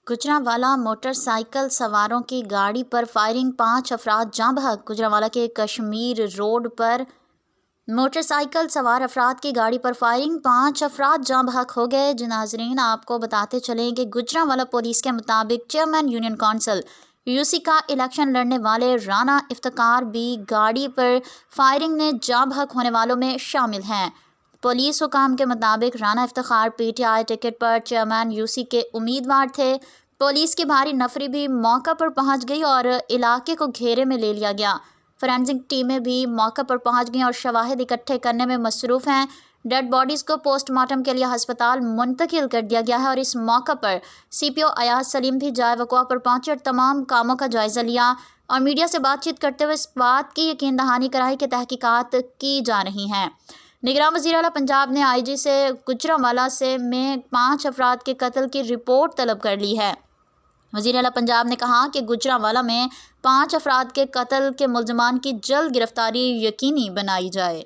Gujranwala motor cycle سواروں کی گاڑی پر فائرنگ، 5 افراد جاں بحق۔ گجرانوالہ کے کشمیر روڈ پر موٹر سائیکل سوار افراد کی گاڑی پر فائرنگ، 5 افراد جاں بحق ہو گئے۔ ناظرین، آپ کو بتاتے چلیں کہ گجرانوالہ پولیس کے مطابق چیئرمین یونین کونسل یو کا الیکشن لڑنے والے رانا افتخار بھی گاڑی پر فائرنگ میں جاں بحق ہونے والوں میں شامل ہیں۔ پولیس حکام کے مطابق Rana Iftikhar P T I ticket per chairman you کے امیدوار تھے۔ پولیس کی بھاری نفری بھی موقع پر پہنچ گئی اور علاقے کو گھیرے میں لے لیا گیا۔ فورینسک ٹیمیں بھی موقع پر پہنچ گئیں اور شواہد اکٹھے کرنے میں مصروف ہیں۔ ڈیڈ باڈیز کو پوسٹ مارٹم کے لیے ہسپتال منتقل کر دیا گیا ہے اور اس موقع پر سی پی او ایاز سلیم بھی جائے وقوع پر پہنچے اور تمام کاموں کا جائزہ لیا اور میڈیا سے بات چیت کرتے ہوئے اس بات کی یقین دہانی کرائی کہ تحقیقات کی جا رہی ہیں۔ نگراں وزیر اعلیٰ پنجاب نے آئی جی سے گجرانوالہ میں 5 افراد کے قتل کی رپورٹ طلب کر لی ہے۔ وزیر اعلیٰ پنجاب نے کہا کہ گجرانوالہ میں 5 افراد کے قتل کے ملزمان کی جلد گرفتاری یقینی بنائی جائے۔